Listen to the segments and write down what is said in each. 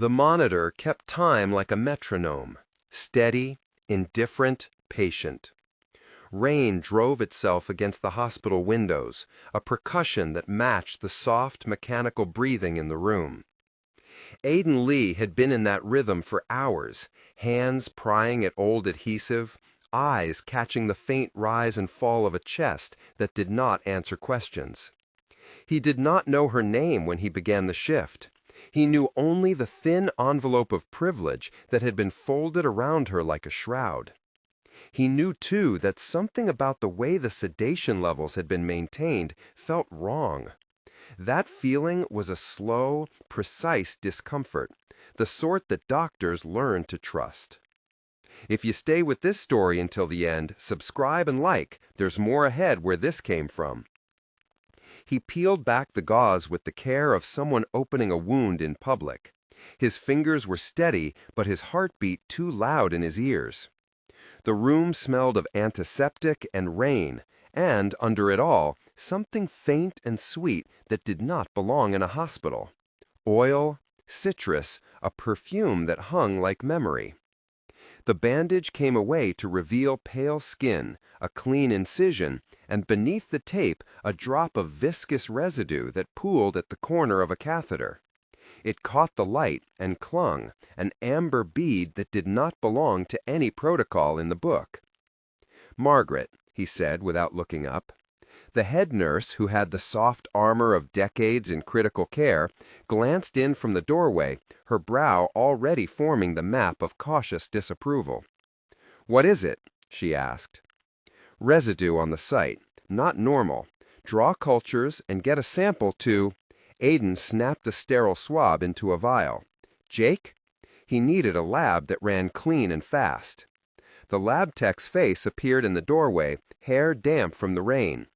The monitor kept time like a metronome, steady, indifferent, patient. Rain drove itself against the hospital windows, a percussion that matched the soft, mechanical breathing in the room. Aiden Lee had been in that rhythm for hours, hands prying at old adhesive, eyes catching the faint rise and fall of a chest that did not answer questions. He did not know her name when he began the shift. He knew only the thin envelope of privilege that had been folded around her like a shroud. He knew, too, that something about the way the sedation levels had been maintained felt wrong. That feeling was a slow, precise discomfort, the sort that doctors learn to trust. If you stay with this story until the end, subscribe and like. There's more ahead where this came from. He peeled back the gauze with the care of someone opening a wound in public. His fingers were steady, but his heart beat too loud in his ears. The room smelled of antiseptic and rain, and, under it all, something faint and sweet that did not belong in a hospital. Oil, citrus, a perfume that hung like memory. The bandage came away to reveal pale skin, a clean incision, and beneath the tape a drop of viscous residue that pooled at the corner of a catheter. It caught the light and clung, an amber bead that did not belong to any protocol in the book. "Margaret," he said without looking up. The head nurse, who had the soft armor of decades in critical care, glanced in from the doorway, her brow already forming the map of cautious disapproval. "What is it?" she asked. "Residue on the site. Not normal. Draw cultures and get a sample to—" Aiden snapped a sterile swab into a vial. "Jake?" He needed a lab that ran clean and fast. The lab tech's face appeared in the doorway, hair damp from the rain.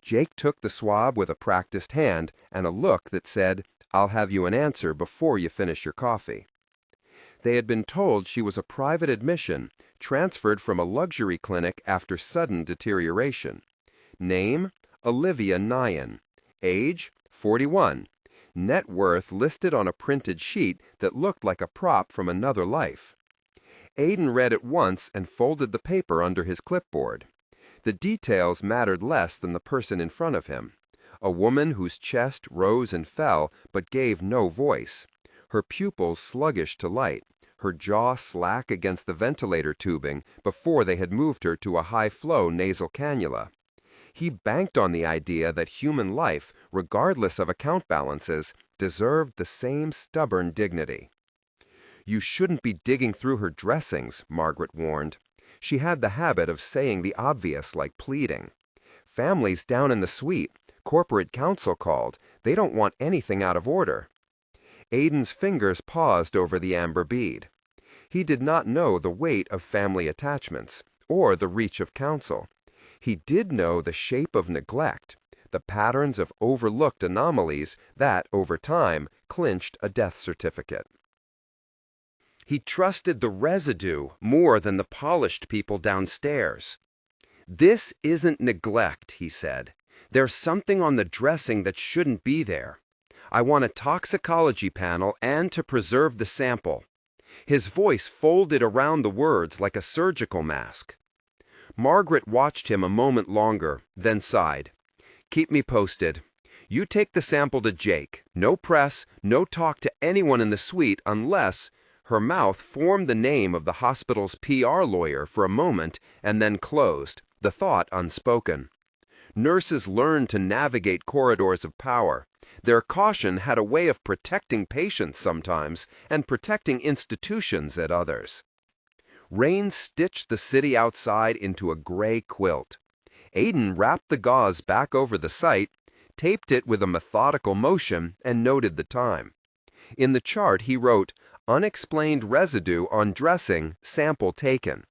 Jake took the swab with a practiced hand and a look that said, "I'll have you an answer before you finish your coffee." They had been told she was a private admission, transferred from a luxury clinic after sudden deterioration. Name, Olivia Nyan. Age, 41. Net worth listed on a printed sheet that looked like a prop from another life. Aiden read it once and folded the paper under his clipboard. The details mattered less than the person in front of him. A woman whose chest rose and fell but gave no voice. Her pupils sluggish to light, her jaw slack against the ventilator tubing before they had moved her to a high-flow nasal cannula. He banked on the idea that human life, regardless of account balances, deserved the same stubborn dignity. "You shouldn't be digging through her dressings," Margaret warned. She had the habit of saying the obvious like pleading. "Families down in the suite, corporate counsel called. They don't want anything out of order." Aiden's fingers paused over the amber bead. He did not know the weight of family attachments, or the reach of counsel. He did know the shape of neglect, the patterns of overlooked anomalies that, over time, clinched a death certificate. He trusted the residue more than the polished people downstairs. "This isn't neglect," he said. "There's something on the dressing that shouldn't be there. I want a toxicology panel and to preserve the sample." His voice folded around the words like a surgical mask. Margaret watched him a moment longer, then sighed. "Keep me posted. You take the sample to Jake. No press, no talk to anyone in the suite unless—" Her mouth formed the name of the hospital's PR lawyer for a moment and then closed, the thought unspoken. Nurses learn to navigate corridors of power. Their caution had a way of protecting patients sometimes and protecting institutions at others. Rain stitched the city outside into a gray quilt. Aiden wrapped the gauze back over the site, taped it with a methodical motion, and noted the time. In the chart he wrote, "Unexplained residue on dressing, sample taken."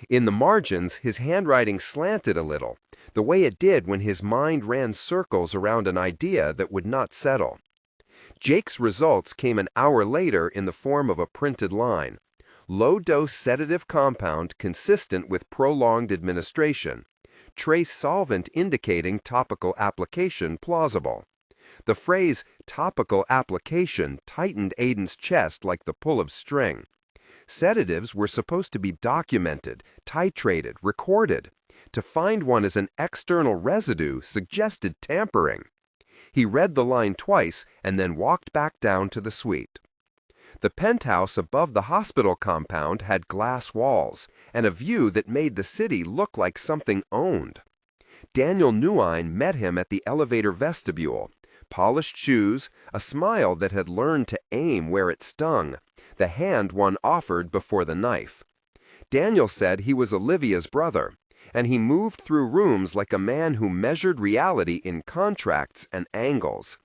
In the margins, his handwriting slanted a little, the way it did when his mind ran circles around an idea that would not settle. Jake's results came an hour later in the form of a printed line. Low-dose sedative compound consistent with prolonged administration. Trace solvent indicating topical application plausible. The phrase topical application tightened Aiden's chest like the pull of string. Sedatives were supposed to be documented, titrated, recorded. To find one as an external residue suggested tampering. He read the line twice and then walked back down to the suite. The penthouse above the hospital compound had glass walls and a view that made the city look like something owned. Daniel Newine met him at the elevator vestibule. Polished shoes, a smile that had learned to aim where it stung, the hand one offered before the knife. Daniel said he was Olivia's brother, and he moved through rooms like a man who measured reality in contracts and angles.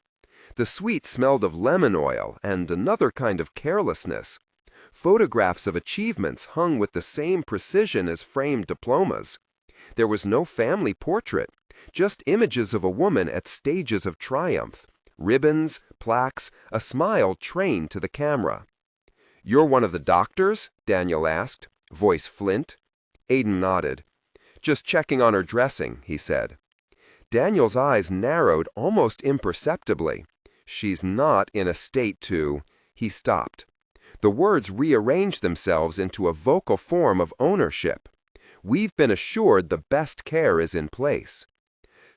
The suite smelled of lemon oil and another kind of carelessness. Photographs of achievements hung with the same precision as framed diplomas. There was no family portrait, just images of a woman at stages of triumph, ribbons, plaques, a smile trained to the camera. "You're one of the doctors?" Daniel asked, voice flint. Aiden nodded. "Just checking on her dressing," he said. Daniel's eyes narrowed almost imperceptibly. "She's not in a state to—" He stopped. The words rearranged themselves into a vocal form of ownership. "We've been assured the best care is in place."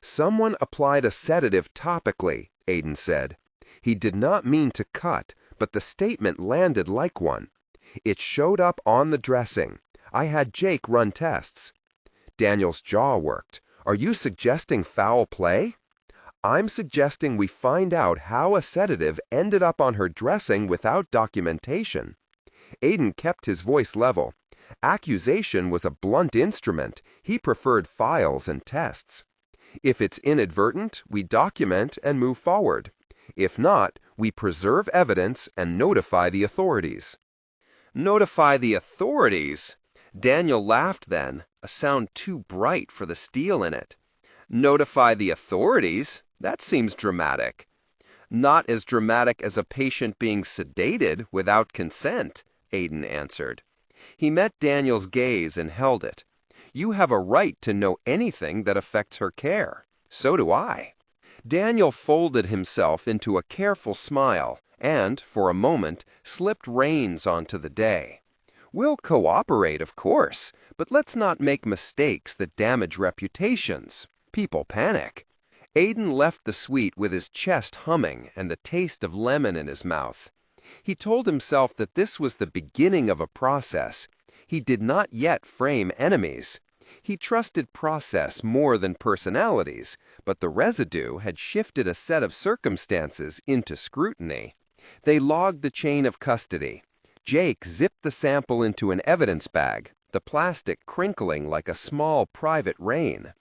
"Someone applied a sedative topically," Aiden said. He did not mean to cut, but the statement landed like one. "It showed up on the dressing. I had Jake run tests." Daniel's jaw worked. "Are you suggesting foul play?" "I'm suggesting we find out how a sedative ended up on her dressing without documentation." Aiden kept his voice level. Accusation was a blunt instrument. He preferred files and tests. "If it's inadvertent, we document and move forward. If not, we preserve evidence and notify the authorities." Notify the authorities? Daniel laughed then, a sound too bright for the steel in it. Notify the authorities? That seems dramatic. "Not as dramatic as a patient being sedated without consent," Aiden answered. He met Daniel's gaze and held it. "You have a right to know anything that affects her care. So do I." Daniel folded himself into a careful smile and, for a moment, slipped reins onto the day. "We'll cooperate, of course, but let's not make mistakes that damage reputations. People panic." Aiden left the suite with his chest humming and the taste of lemon in his mouth. He told himself that this was the beginning of a process. He did not yet frame enemies. He trusted process more than personalities, but the residue had shifted a set of circumstances into scrutiny. They logged the chain of custody. Jake zipped the sample into an evidence bag, the plastic crinkling like a small private rain.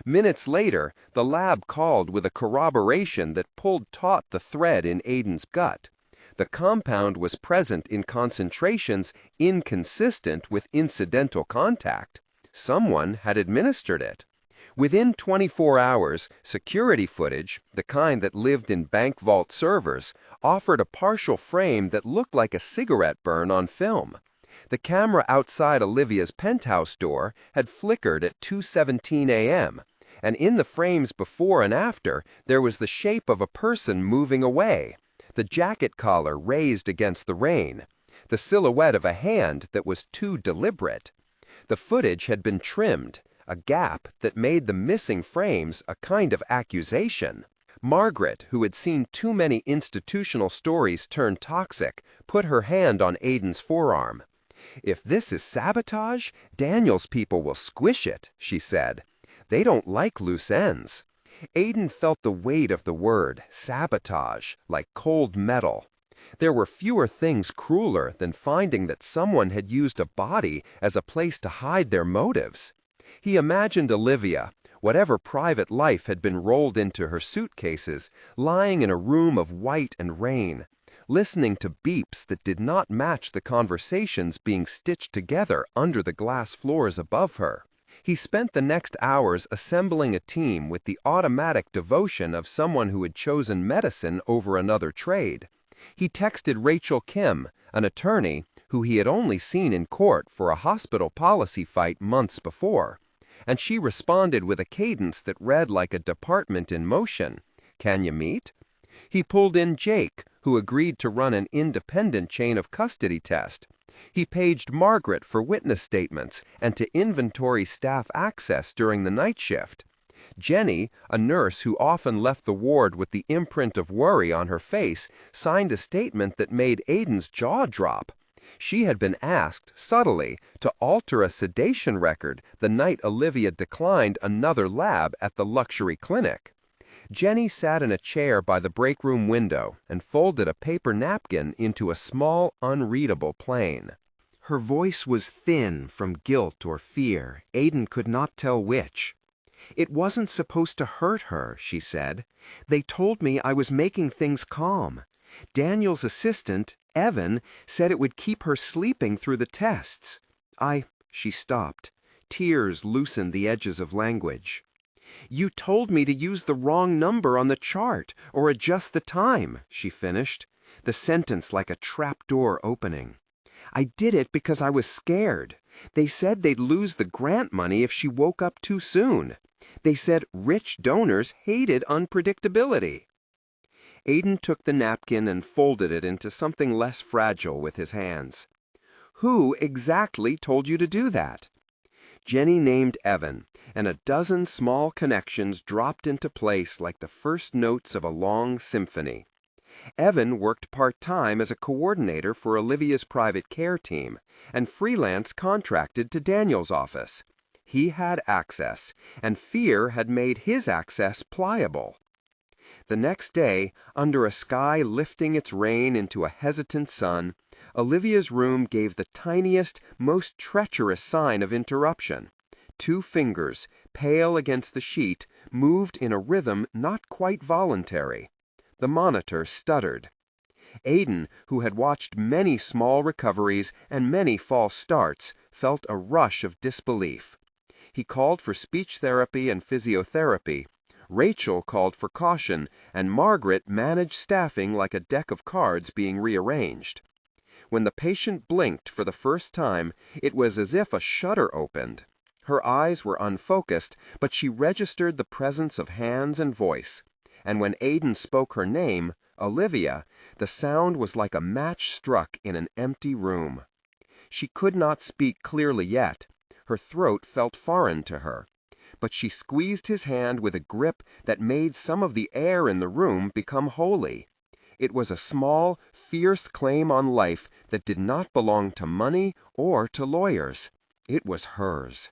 Minutes later, the lab called with a corroboration that pulled taut the thread in Aiden's gut. The compound was present in concentrations inconsistent with incidental contact. Someone had administered it. Within 24 hours, security footage, the kind that lived in bank vault servers, offered a partial frame that looked like a cigarette burn on film. The camera outside Olivia's penthouse door had flickered at 2:17 a.m., and in the frames before and after, there was the shape of a person moving away, the jacket collar raised against the rain, the silhouette of a hand that was too deliberate. The footage had been trimmed, a gap that made the missing frames a kind of accusation. Margaret, who had seen too many institutional stories turn toxic, put her hand on Aiden's forearm. "If this is sabotage, Daniel's people will squish it," she said. "They don't like loose ends." Aiden felt the weight of the word, sabotage, like cold metal. There were fewer things crueler than finding that someone had used a body as a place to hide their motives. He imagined Olivia, whatever private life had been rolled into her suitcases, lying in a room of white and rain, listening to beeps that did not match the conversations being stitched together under the glass floors above her. He spent the next hours assembling a team with the automatic devotion of someone who had chosen medicine over another trade. He texted Rachel Kim, an attorney who he had only seen in court for a hospital policy fight months before, and she responded with a cadence that read like a department in motion. "Can you meet?" He pulled in Jake, who agreed to run an independent chain of custody test. He paged Margaret for witness statements and to inventory staff access during the night shift. Jenny, a nurse who often left the ward with the imprint of worry on her face, signed a statement that made Aiden's jaw drop. She had been asked, subtly, to alter a sedation record the night Olivia declined another lab at the luxury clinic. Jenny sat in a chair by the break room window and folded a paper napkin into a small, unreadable plane. Her voice was thin from guilt or fear. Aiden could not tell which. "It wasn't supposed to hurt her," she said. "They told me I was making things calm. Daniel's assistant, Evan, said it would keep her sleeping through the tests. She stopped. Tears loosened the edges of language. "You told me to use the wrong number on the chart or adjust the time," she finished, the sentence like a trapdoor opening. "I did it because I was scared. They said they'd lose the grant money if she woke up too soon. They said rich donors hated unpredictability." Aiden took the napkin and folded it into something less fragile with his hands. "Who exactly told you to do that?" Jenny named Evan, and a dozen small connections dropped into place like the first notes of a long symphony. Evan worked part-time as a coordinator for Olivia's private care team and freelance contracted to Daniel's office. He had access, and fear had made his access pliable. The next day, under a sky lifting its rain into a hesitant sun, Olivia's room gave the tiniest, most treacherous sign of interruption. 2 fingers, pale against the sheet, moved in a rhythm not quite voluntary. The monitor stuttered. Aiden, who had watched many small recoveries and many false starts, felt a rush of disbelief. He called for speech therapy and physiotherapy. Rachel called for caution, and Margaret managed staffing like a deck of cards being rearranged. When the patient blinked for the first time, it was as if a shutter opened. Her eyes were unfocused, but she registered the presence of hands and voice. And when Aiden spoke her name, Olivia, the sound was like a match struck in an empty room. She could not speak clearly yet. Her throat felt foreign to her. But she squeezed his hand with a grip that made some of the air in the room become holy. It was a small, fierce claim on life that did not belong to money or to lawyers. It was hers.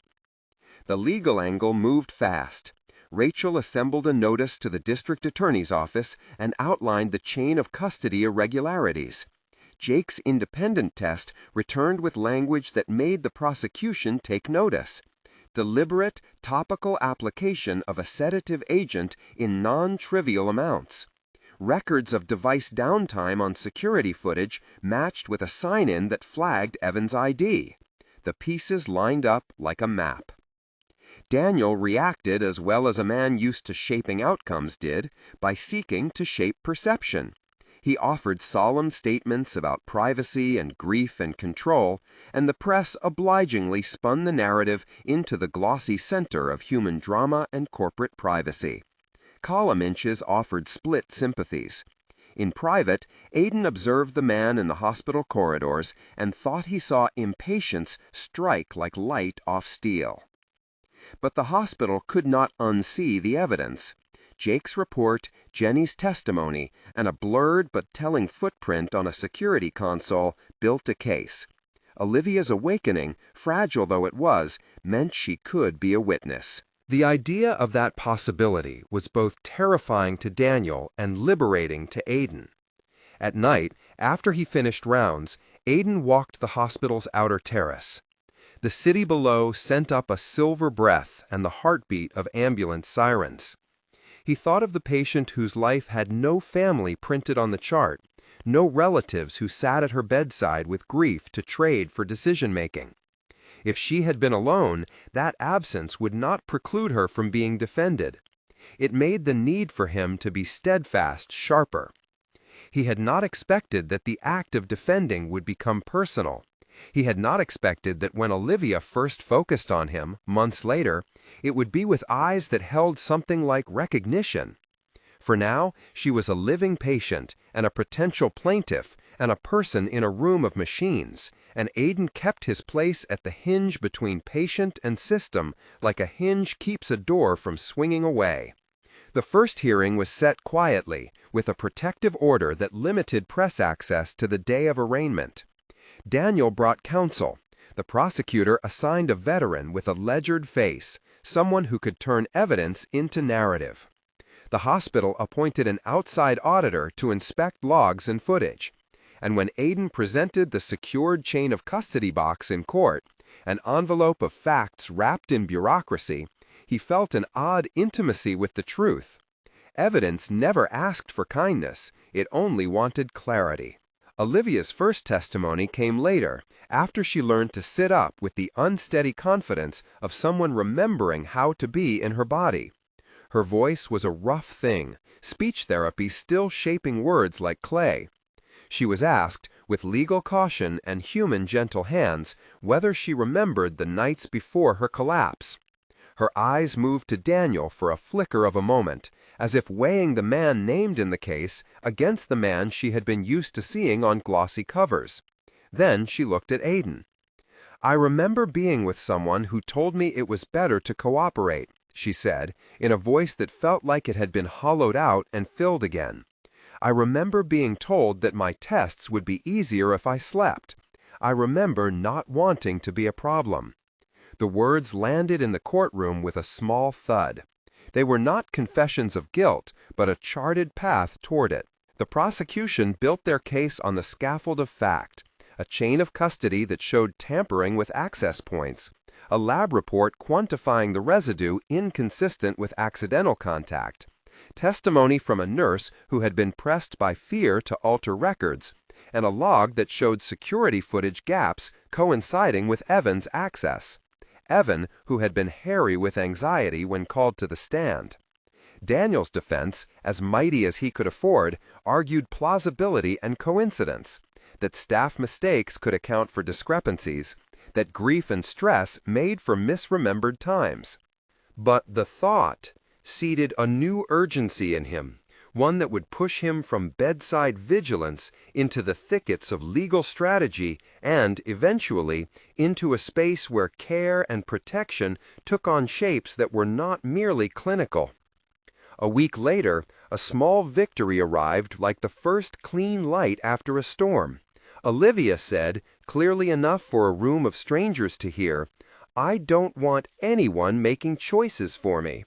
The legal angle moved fast. Rachel assembled a notice to the district attorney's office and outlined the chain of custody irregularities. Jake's independent test returned with language that made the prosecution take notice. Deliberate, topical application of a sedative agent in non-trivial amounts. Records of device downtime on security footage matched with a sign-in that flagged Evan's ID. The pieces lined up like a map. Daniel reacted as well as a man used to shaping outcomes did, by seeking to shape perception. He offered solemn statements about privacy and grief and control, and the press obligingly spun the narrative into the glossy center of human drama and corporate privacy. Column inches offered split sympathies. In private, Aiden observed the man in the hospital corridors and thought he saw impatience strike like light off steel. But the hospital could not unsee the evidence. Jake's report, Jenny's testimony, and a blurred but telling footprint on a security console built a case. Olivia's awakening, fragile though it was, meant she could be a witness. The idea of that possibility was both terrifying to Daniel and liberating to Aiden. At night, after he finished rounds, Aiden walked the hospital's outer terrace. The city below sent up a silver breath and the heartbeat of ambulance sirens. He thought of the patient whose life had no family printed on the chart, no relatives who sat at her bedside with grief to trade for decision-making. If she had been alone, that absence would not preclude her from being defended. It made the need for him to be steadfast sharper. He had not expected that the act of defending would become personal. He had not expected that when Olivia first focused on him, months later, it would be with eyes that held something like recognition. For now, she was a living patient and a potential plaintiff and a person in a room of machines, and Aiden kept his place at the hinge between patient and system like a hinge keeps a door from swinging away. The first hearing was set quietly, with a protective order that limited press access to the day of arraignment. Daniel brought counsel. The prosecutor assigned a veteran with a ledgered face, someone who could turn evidence into narrative. The hospital appointed an outside auditor to inspect logs and footage. And when Aiden presented the secured chain of custody box in court, an envelope of facts wrapped in bureaucracy, he felt an odd intimacy with the truth. Evidence never asked for kindness, it only wanted clarity. Olivia's first testimony came later, after she learned to sit up with the unsteady confidence of someone remembering how to be in her body. Her voice was a rough thing, speech therapy still shaping words like clay. She was asked, with legal caution and human gentle hands, whether she remembered the nights before her collapse. Her eyes moved to Daniel for a flicker of a moment, as if weighing the man named in the case against the man she had been used to seeing on glossy covers. Then she looked at Aiden. "I remember being with someone who told me it was better to cooperate," she said, in a voice that felt like it had been hollowed out and filled again. "I remember being told that my tests would be easier if I slept. I remember not wanting to be a problem." The words landed in the courtroom with a small thud. They were not confessions of guilt, but a charted path toward it. The prosecution built their case on the scaffold of fact, a chain of custody that showed tampering with access points, a lab report quantifying the residue inconsistent with accidental contact, testimony from a nurse who had been pressed by fear to alter records, and a log that showed security footage gaps coinciding with Evan's access. Evan, who had been hairy with anxiety when called to the stand. Daniel's defense, as mighty as he could afford, argued plausibility and coincidence, that staff mistakes could account for discrepancies, that grief and stress made for misremembered times. But the thought seeded a new urgency in him, one that would push him from bedside vigilance into the thickets of legal strategy and, eventually, into a space where care and protection took on shapes that were not merely clinical. A week later, a small victory arrived like the first clean light after a storm. Olivia said, clearly enough for a room of strangers to hear, "I don't want anyone making choices for me."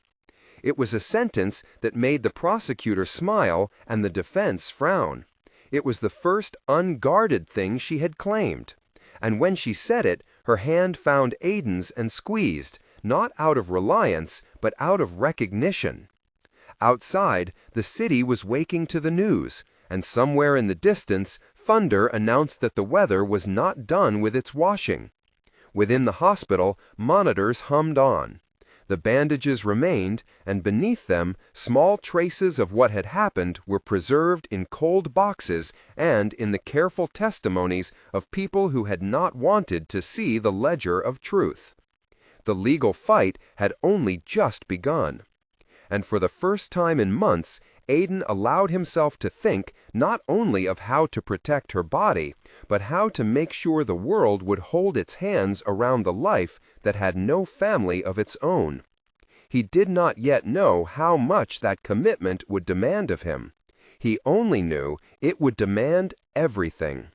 It was a sentence that made the prosecutor smile and the defense frown. It was the first unguarded thing she had claimed. And when she said it, her hand found Aiden's and squeezed, not out of reliance, but out of recognition. Outside, the city was waking to the news, and somewhere in the distance, thunder announced that the weather was not done with its washing. Within the hospital, monitors hummed on. The bandages remained, and beneath them, small traces of what had happened were preserved in cold boxes and in the careful testimonies of people who had not wanted to see the ledger of truth. The legal fight had only just begun. And for the first time in months, Aiden allowed himself to think not only of how to protect her body, but how to make sure the world would hold its hands around the life that had no family of its own. He did not yet know how much that commitment would demand of him. He only knew it would demand everything.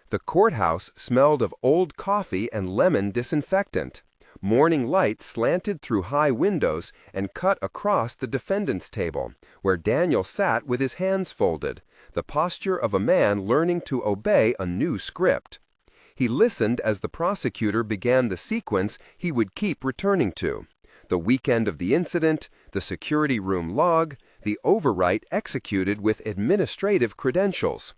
The courthouse smelled of old coffee and lemon disinfectant. Morning light slanted through high windows and cut across the defendant's table, where Daniel sat with his hands folded, the posture of a man learning to obey a new script. He listened as the prosecutor began the sequence he would keep returning to: the weekend of the incident, the security room log, the overwrite executed with administrative credentials.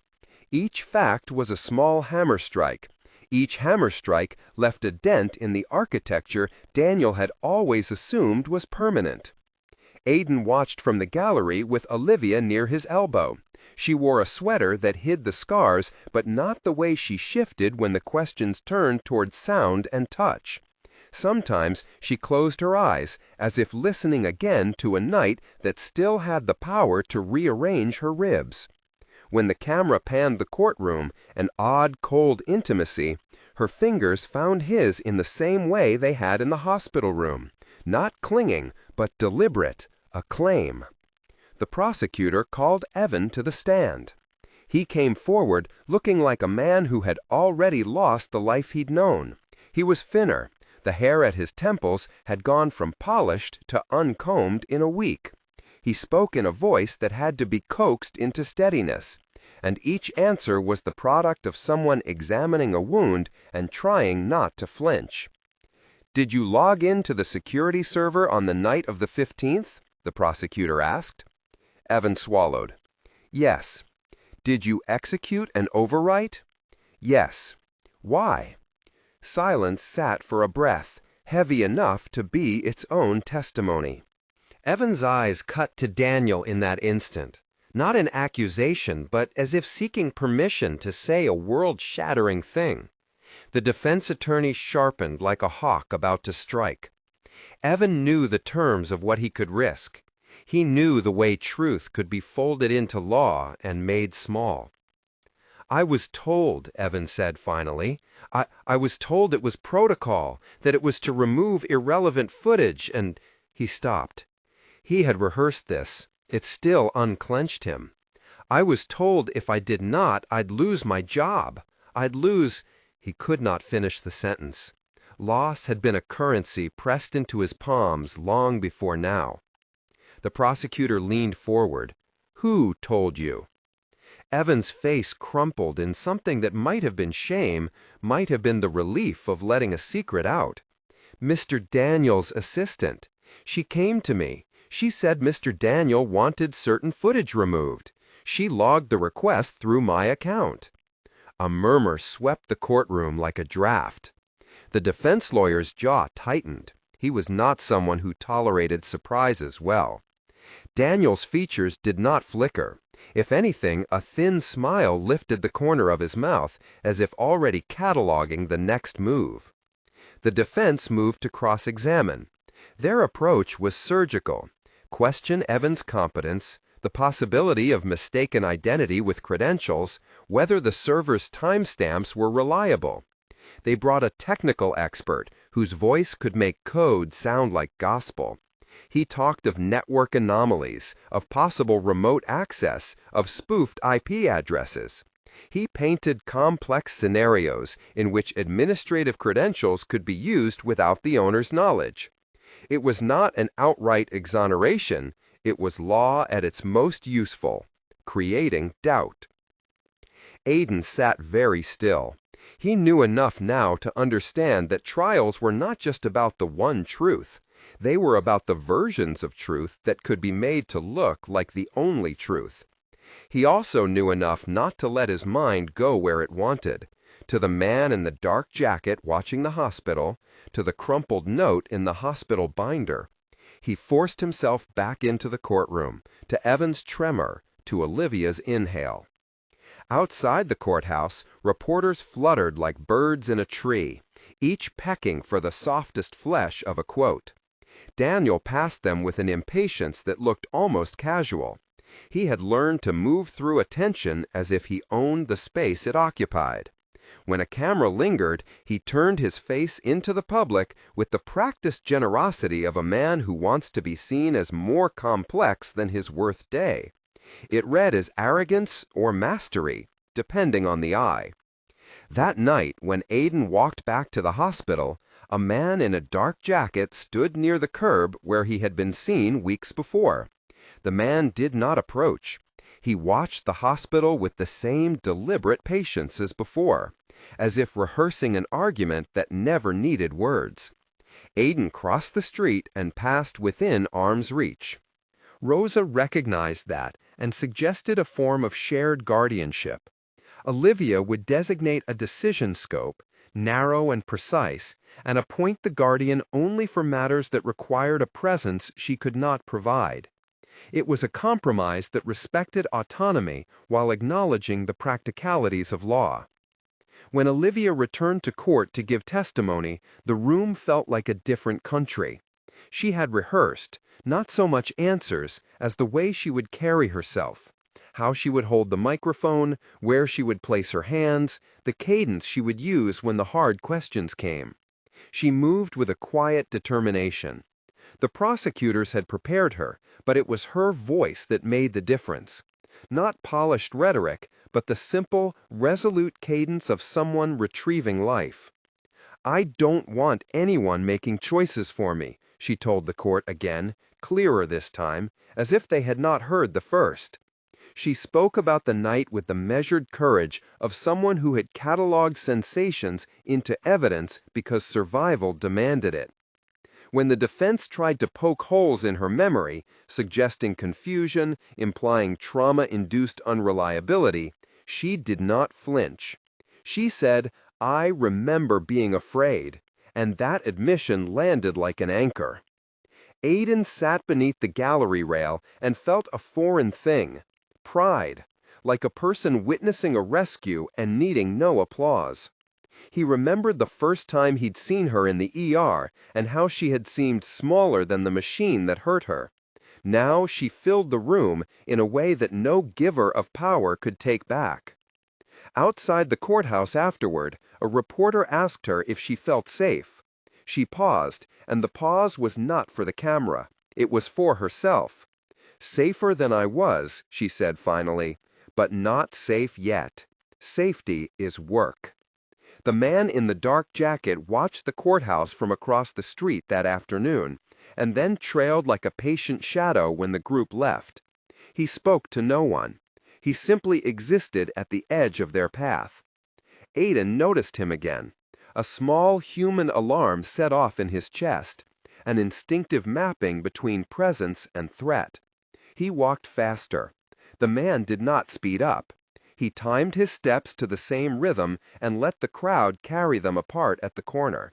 Each fact was a small hammer strike. Each hammer strike left a dent in the architecture Daniel had always assumed was permanent. Aiden watched from the gallery with Olivia near his elbow. She wore a sweater that hid the scars, but not the way she shifted when the questions turned toward sound and touch. Sometimes she closed her eyes, as if listening again to a night that still had the power to rearrange her ribs. When the camera panned the courtroom, an odd, cold intimacy, her fingers found his in the same way they had in the hospital room, not clinging, but deliberate, a claim. The prosecutor called Evan to the stand. He came forward looking like a man who had already lost the life he'd known. He was thinner. The hair at his temples had gone from polished to uncombed in a week. He spoke in a voice that had to be coaxed into steadiness, and each answer was the product of someone examining a wound and trying not to flinch. "Did you log in to the security server on the night of the 15th?" the prosecutor asked. Evan swallowed. "Yes." "Did you execute an overwrite?" "Yes." "Why?" Silence sat for a breath, heavy enough to be its own testimony. Evan's eyes cut to Daniel in that instant, not in accusation, but as if seeking permission to say a world-shattering thing. The defense attorney sharpened like a hawk about to strike. Evan knew the terms of what he could risk. He knew the way truth could be folded into law and made small. "I was told," Evan said finally, I was told it was protocol, that it was to remove irrelevant footage, and—" He stopped. He had rehearsed this. It still unclenched him. "I was told if I did not, I'd lose my job. I'd lose—" He could not finish the sentence. Loss had been a currency pressed into his palms long before now. The prosecutor leaned forward. "Who told you?" Evan's face crumpled in something that might have been shame, might have been the relief of letting a secret out. "Mr. Daniel's assistant. She came to me. She said Mr. Daniel wanted certain footage removed. She logged the request through my account." A murmur swept the courtroom like a draft. The defense lawyer's jaw tightened. He was not someone who tolerated surprises well. Daniel's features did not flicker. If anything, a thin smile lifted the corner of his mouth, as if already cataloging the next move. The defense moved to cross-examine. Their approach was surgical. Question Evan's competence, the possibility of mistaken identity with credentials, whether the server's timestamps were reliable. They brought a technical expert whose voice could make code sound like gospel. He talked of network anomalies, of possible remote access, of spoofed IP addresses. He painted complex scenarios in which administrative credentials could be used without the owner's knowledge. It was not an outright exoneration, it was law at its most useful, creating doubt. Aiden sat very still. He knew enough now to understand that trials were not just about the one truth. They were about the versions of truth that could be made to look like the only truth. He also knew enough not to let his mind go where it wanted, to the man in the dark jacket watching the hospital, to the crumpled note in the hospital binder. He forced himself back into the courtroom, to Evan's tremor, to Olivia's inhale. Outside the courthouse, reporters fluttered like birds in a tree, each pecking for the softest flesh of a quote. Daniel passed them with an impatience that looked almost casual. He had learned to move through attention as if he owned the space it occupied. When a camera lingered, he turned his face into the public with the practiced generosity of a man who wants to be seen as more complex than his worthday. It read as arrogance or mastery, depending on the eye. That night, when Aiden walked back to the hospital, a man in a dark jacket stood near the curb where he had been seen weeks before. The man did not approach. He watched the hospital with the same deliberate patience as before, as if rehearsing an argument that never needed words. Aiden crossed the street and passed within arm's reach. Rosa recognized that and suggested a form of shared guardianship. Olivia would designate a decision scope, narrow and precise, and appoint the guardian only for matters that required a presence she could not provide. It was a compromise that respected autonomy while acknowledging the practicalities of law. When Olivia returned to court to give testimony, the room felt like a different country. She had rehearsed, not so much answers as the way she would carry herself, how she would hold the microphone, where she would place her hands, the cadence she would use when the hard questions came. She moved with a quiet determination. The prosecutors had prepared her, but it was her voice that made the difference. Not polished rhetoric, but the simple, resolute cadence of someone retrieving life. "I don't want anyone making choices for me," she told the court again, clearer this time, as if they had not heard the first. She spoke about the night with the measured courage of someone who had cataloged sensations into evidence because survival demanded it. When the defense tried to poke holes in her memory, suggesting confusion, implying trauma-induced unreliability, she did not flinch. She said, "I remember being afraid," and that admission landed like an anchor. Aiden sat beneath the gallery rail and felt a foreign thing, pride, like a person witnessing a rescue and needing no applause. He remembered the first time he'd seen her in the ER and how she had seemed smaller than the machine that hurt her. Now she filled the room in a way that no giver of power could take back. Outside the courthouse afterward, a reporter asked her if she felt safe. She paused, and the pause was not for the camera. It was for herself. "Safer than I was," she said finally, "but not safe yet. Safety is work." The man in the dark jacket watched the courthouse from across the street that afternoon, and then trailed like a patient shadow when the group left. He spoke to no one. He simply existed at the edge of their path. Aiden noticed him again. A small human alarm set off in his chest, an instinctive mapping between presence and threat. He walked faster. The man did not speed up. He timed his steps to the same rhythm and let the crowd carry them apart at the corner.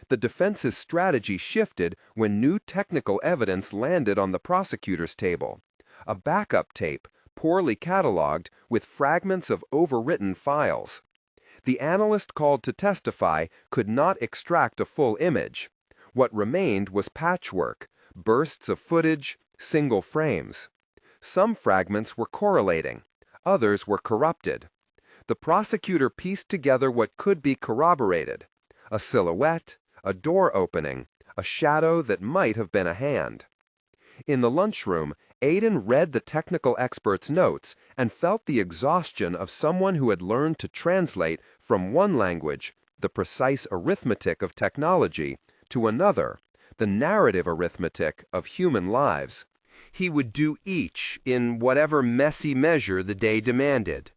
The defense's strategy shifted when new technical evidence landed on the prosecutor's table. A backup tape, poorly cataloged, with fragments of overwritten files. The analyst called to testify could not extract a full image. What remained was patchwork, bursts of footage, single frames. Some fragments were correlating. Others were corrupted. The prosecutor pieced together what could be corroborated: a silhouette, a door opening, a shadow that might have been a hand. In the lunchroom, Aiden read the technical expert's notes and felt the exhaustion of someone who had learned to translate from one language, the precise arithmetic of technology, to another, the narrative arithmetic of human lives. He would do each in whatever messy measure the day demanded.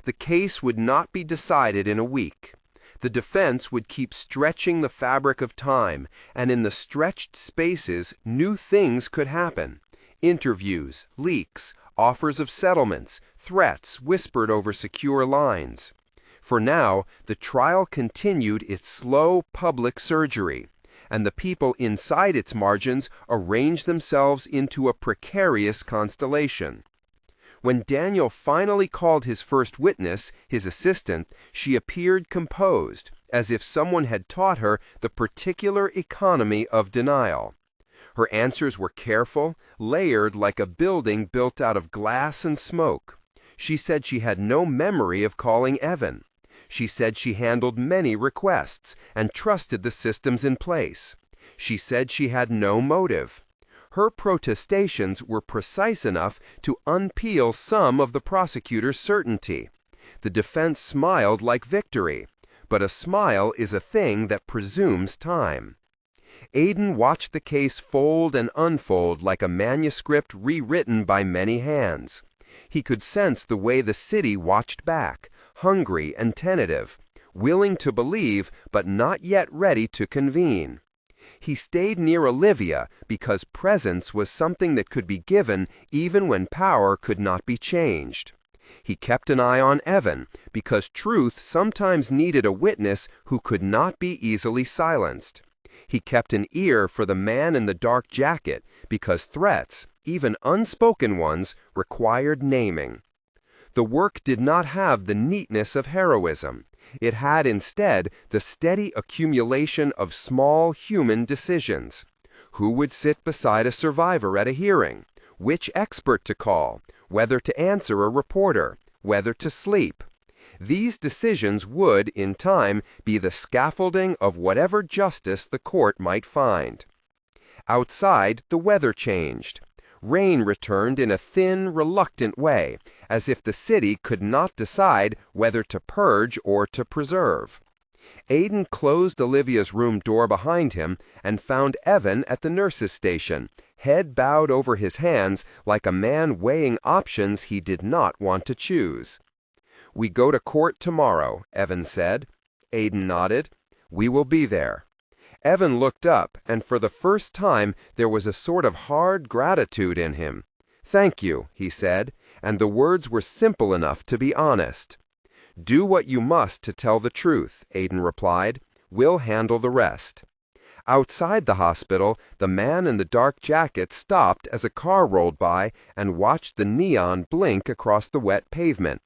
The case would not be decided in a week. The defense would keep stretching the fabric of time, and in the stretched spaces, new things could happen. Interviews, leaks, offers of settlements, threats whispered over secure lines. For now, the trial continued its slow public surgery, and the people inside its margins arranged themselves into a precarious constellation. When Daniel finally called his first witness, his assistant, she appeared composed, as if someone had taught her the particular economy of denial. Her answers were careful, layered like a building built out of glass and smoke. She said she had no memory of calling Evan. She said she handled many requests and trusted the systems in place. She said she had no motive. Her protestations were precise enough to unpeel some of the prosecutor's certainty. The defense smiled like victory, but a smile is a thing that presumes time. Aiden watched the case fold and unfold like a manuscript rewritten by many hands. He could sense the way the city watched back, hungry and tentative, willing to believe but not yet ready to convene. He stayed near Olivia because presence was something that could be given even when power could not be changed. He kept an eye on Evan because truth sometimes needed a witness who could not be easily silenced. He kept an ear for the man in the dark jacket because threats, even unspoken ones, required naming. The work did not have the neatness of heroism. It had instead the steady accumulation of small human decisions. Who would sit beside a survivor at a hearing? Which expert to call? Whether to answer a reporter? Whether to sleep? These decisions would, in time, be the scaffolding of whatever justice the court might find. Outside, the weather changed. Rain returned in a thin, reluctant way, as if the city could not decide whether to purge or to preserve. Aidan closed Olivia's room door behind him and found Evan at the nurse's station, head bowed over his hands like a man weighing options he did not want to choose. "We go to court tomorrow," Evan said. Aidan nodded. "We will be there." Evan looked up, and for the first time there was a sort of hard gratitude in him. "Thank you," he said, and the words were simple enough to be honest. "Do what you must to tell the truth," Aidan replied. "We'll handle the rest." Outside the hospital, the man in the dark jacket stopped as a car rolled by and watched the neon blink across the wet pavement.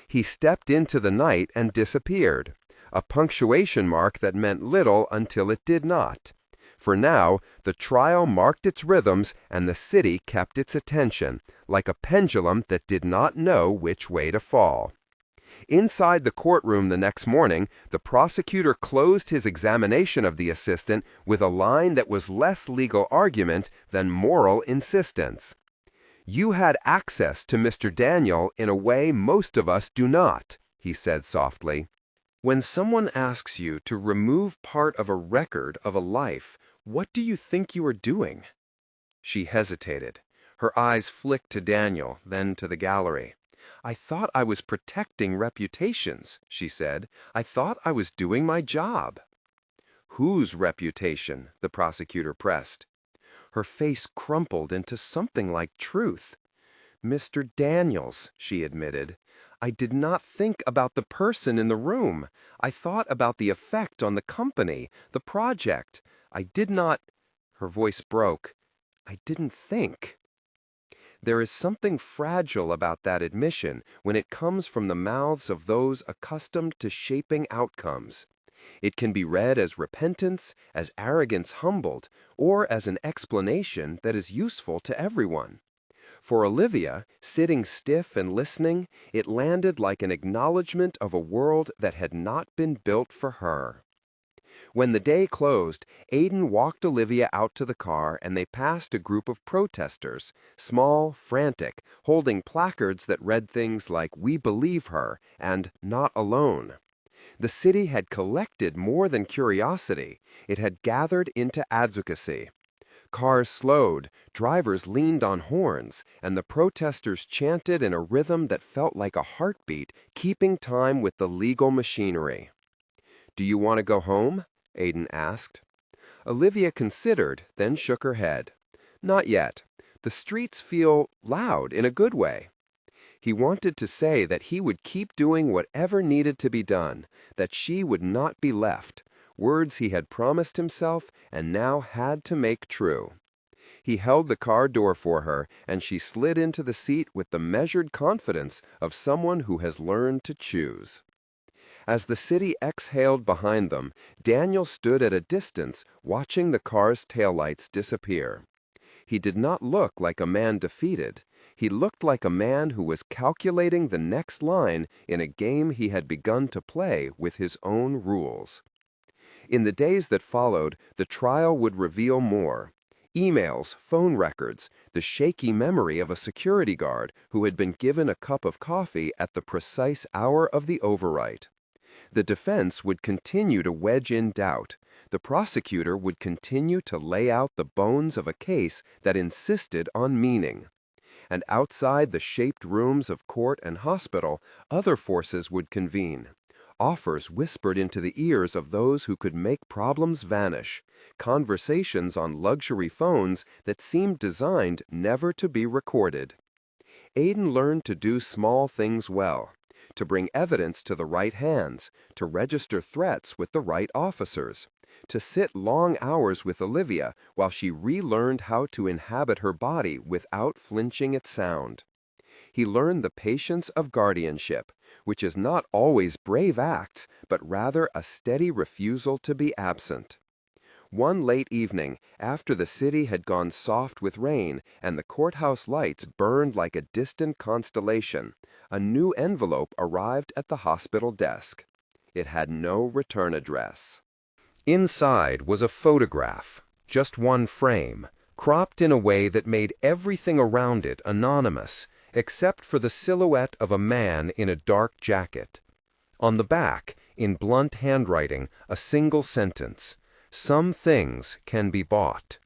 He stepped into the night and disappeared, a punctuation mark that meant little until it did not. For now, the trial marked its rhythms and the city kept its attention, like a pendulum that did not know which way to fall. Inside the courtroom the next morning, the prosecutor closed his examination of the assistant with a line that was less legal argument than moral insistence. "You had access to Mr. Daniel in a way most of us do not," he said softly. "When someone asks you to remove part of a record of a life, what do you think you are doing?" She hesitated. Her eyes flicked to Daniel, then to the gallery. "I thought I was protecting reputations," she said. "I thought I was doing my job." "Whose reputation?" the prosecutor pressed. Her face crumpled into something like truth. "Mr. Daniels," she admitted. "I did not think about the person in the room. I thought about the effect on the company, the project. I did not—" Her voice broke. "I didn't think." There is something fragile about that admission when it comes from the mouths of those accustomed to shaping outcomes. It can be read as repentance, as arrogance humbled, or as an explanation that is useful to everyone. For Olivia, sitting stiff and listening, it landed like an acknowledgement of a world that had not been built for her. When the day closed, Aidan walked Olivia out to the car and they passed a group of protesters, small, frantic, holding placards that read things like "We believe her" and "Not alone." The city had collected more than curiosity. It had gathered into advocacy. Cars slowed, drivers leaned on horns, and the protesters chanted in a rhythm that felt like a heartbeat, keeping time with the legal machinery. "Do you want to go home?" Aidan asked. Olivia considered, then shook her head. "Not yet. The streets feel loud in a good way." He wanted to say that he would keep doing whatever needed to be done, that she would not be left, words he had promised himself and now had to make true. He held the car door for her, and she slid into the seat with the measured confidence of someone who has learned to choose. As the city exhaled behind them, Daniel stood at a distance, watching the car's taillights disappear. He did not look like a man defeated. He looked like a man who was calculating the next line in a game he had begun to play with his own rules. In the days that followed, the trial would reveal more. Emails, phone records, the shaky memory of a security guard who had been given a cup of coffee at the precise hour of the overwrite. The defense would continue to wedge in doubt. The prosecutor would continue to lay out the bones of a case that insisted on meaning. And outside the shaped rooms of court and hospital, other forces would convene. Offers whispered into the ears of those who could make problems vanish. Conversations on luxury phones that seemed designed never to be recorded. Aidan learned to do small things well, to bring evidence to the right hands, to register threats with the right officers, to sit long hours with Olivia while she relearned how to inhabit her body without flinching at sound. he learned the patience of guardianship, which is not always brave acts, but rather a steady refusal to be absent. One late evening, after the city had gone soft with rain and the courthouse lights burned like a distant constellation, a new envelope arrived at the hospital desk. It had no return address. Inside was a photograph, just one frame, cropped in a way that made everything around it anonymous, except for the silhouette of a man in a dark jacket. On the back, in blunt handwriting, a single sentence: "Some things can be bought."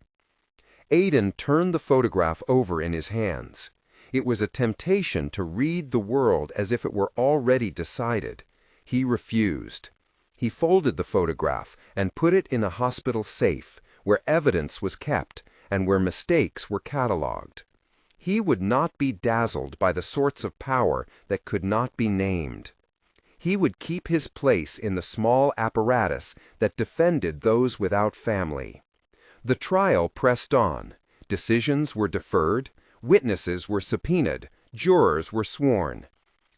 Aidan turned the photograph over in his hands. It was a temptation to read the world as if it were already decided. He refused. He folded the photograph and put it in a hospital safe, where evidence was kept and where mistakes were catalogued. He would not be dazzled by the sorts of power that could not be named. He would keep his place in the small apparatus that defended those without family. The trial pressed on. Decisions were deferred, witnesses were subpoenaed, jurors were sworn.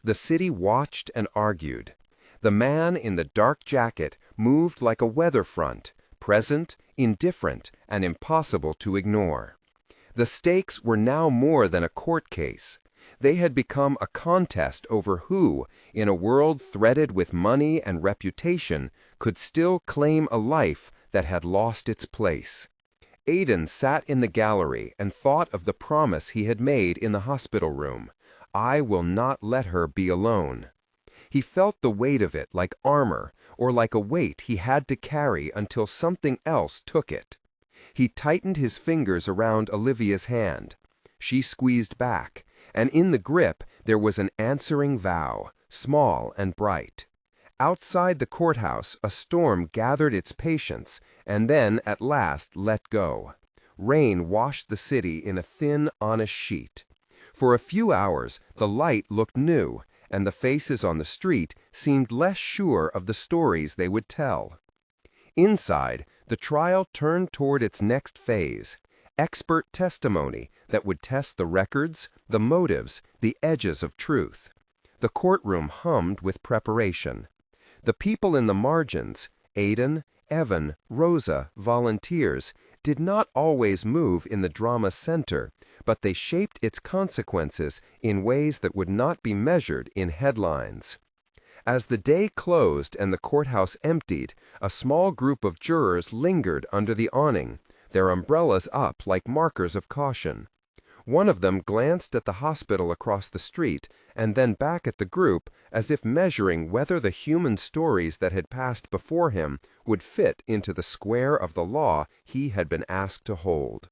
The city watched and argued. The man in the dark jacket moved like a weather front, present, indifferent, and impossible to ignore. The stakes were now more than a court case. They had become a contest over who, in a world threaded with money and reputation, could still claim a life that had lost its place. Aidan sat in the gallery and thought of the promise he had made in the hospital room: "I will not let her be alone." He felt the weight of it like armor, or like a weight he had to carry until something else took it. He tightened his fingers around Olivia's hand. She squeezed back, and in the grip there was an answering vow, small and bright. Outside the courthouse, a storm gathered its patience and then at last let go. Rain washed the city in a thin, honest sheet. For a few hours, the light looked new, and the faces on the street seemed less sure of the stories they would tell. Inside, the trial turned toward its next phase: expert testimony that would test the records, the motives, the edges of truth. The courtroom hummed with preparation. The people in the margins, Aidan, Evan, Rosa, volunteers, did not always move in the drama's center, but they shaped its consequences in ways that would not be measured in headlines. As the day closed and the courthouse emptied, a small group of jurors lingered under the awning, their umbrellas up like markers of caution. One of them glanced at the hospital across the street and then back at the group, as if measuring whether the human stories that had passed before him would fit into the square of the law he had been asked to hold.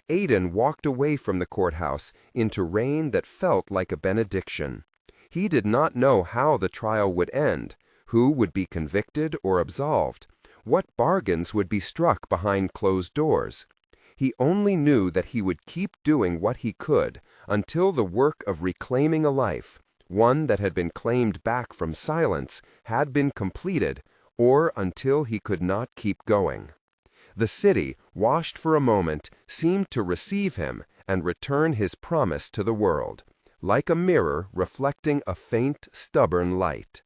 Aidan walked away from the courthouse into rain that felt like a benediction. He did not know how the trial would end, who would be convicted or absolved, what bargains would be struck behind closed doors. He only knew that he would keep doing what he could until the work of reclaiming a life, one that had been claimed back from silence, had been completed, or until he could not keep going. The city, washed for a moment, seemed to receive him and return his promise to the world, like a mirror reflecting a faint, stubborn light.